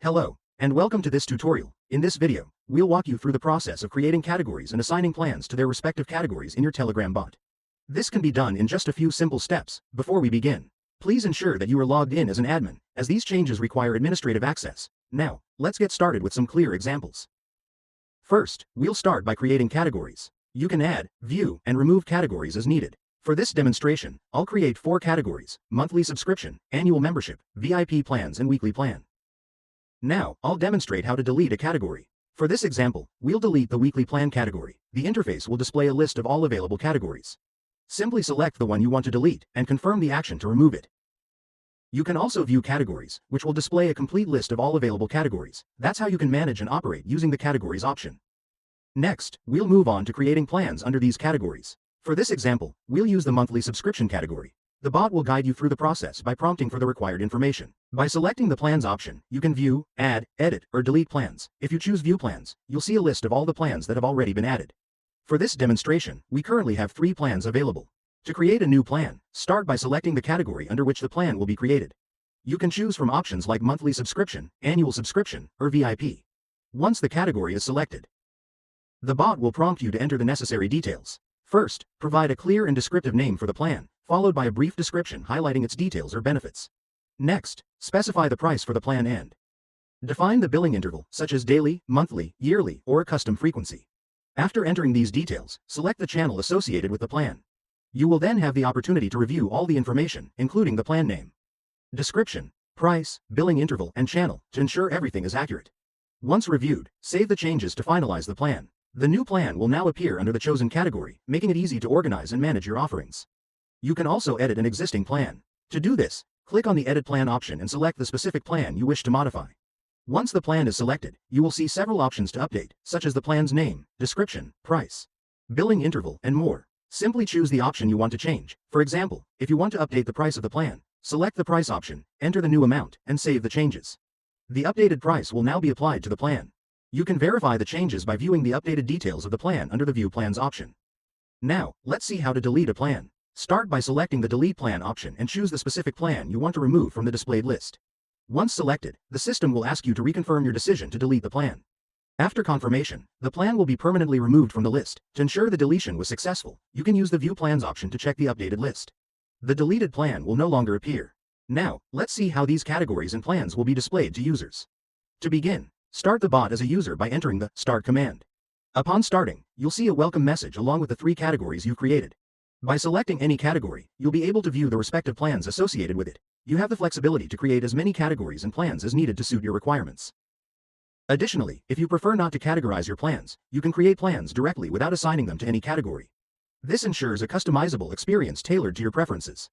Hello, and welcome to this tutorial. In this video, we'll walk you through the process of creating categories and assigning plans to their respective categories in your Telegram bot. This can be done in just a few simple steps. Before we begin, please ensure that you are logged in as an admin, as these changes require administrative access. Now, let's get started with some clear examples. First, we'll start by creating categories. You can add, view, and remove categories as needed. For this demonstration, I'll create 4 categories: monthly subscription, annual membership, VIP plans, and weekly plan. Now, I'll demonstrate how to delete a category. For this example, we'll delete the weekly plan category. The interface will display a list of all available categories. Simply select the one you want to delete and confirm the action to remove it. You can also view categories, which will display a complete list of all available categories. That's how you can manage and operate using the categories option. Next, we'll move on to creating plans under these categories. For this example, we'll use the monthly subscription category. The bot will guide you through the process by prompting for the required information. By selecting the plans option, you can view, add, edit, or delete plans. If you choose view plans, you'll see a list of all the plans that have already been added. For this demonstration, we currently have 3 plans available. To create a new plan, start by selecting the category under which the plan will be created. You can choose from options like monthly subscription, annual subscription, or VIP. Once the category is selected, the bot will prompt you to enter the necessary details. First, provide a clear and descriptive name for the plan, followed by a brief description highlighting its details or benefits. Next, specify the price for the plan and define the billing interval, such as daily, monthly, yearly, or a custom frequency. After entering these details, select the channel associated with the plan. You will then have the opportunity to review all the information, including the plan name, description, price, billing interval, and channel, to ensure everything is accurate. Once reviewed, save the changes to finalize the plan. The new plan will now appear under the chosen category, making it easy to organize and manage your offerings. You can also edit an existing plan. To do this, click on the Edit Plan option and select the specific plan you wish to modify. Once the plan is selected, you will see several options to update, such as the plan's name, description, price, billing interval, and more. Simply choose the option you want to change. For example, if you want to update the price of the plan, select the price option, enter the new amount, and save the changes. The updated price will now be applied to the plan. You can verify the changes by viewing the updated details of the plan under the View Plans option. Now, let's see how to delete a plan. Start by selecting the Delete Plan option and choose the specific plan you want to remove from the displayed list. Once selected, the system will ask you to reconfirm your decision to delete the plan. After confirmation, the plan will be permanently removed from the list. To ensure the deletion was successful, you can use the View Plans option to check the updated list. The deleted plan will no longer appear. Now, let's see how these categories and plans will be displayed to users. To begin, start the bot as a user by entering the Start command. Upon starting, you'll see a welcome message along with the 3 categories you've created. By selecting any category, you'll be able to view the respective plans associated with it. You have the flexibility to create as many categories and plans as needed to suit your requirements. Additionally, if you prefer not to categorize your plans, you can create plans directly without assigning them to any category. This ensures a customizable experience tailored to your preferences.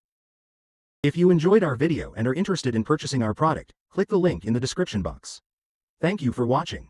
If you enjoyed our video and are interested in purchasing our product, click the link in the description box. Thank you for watching.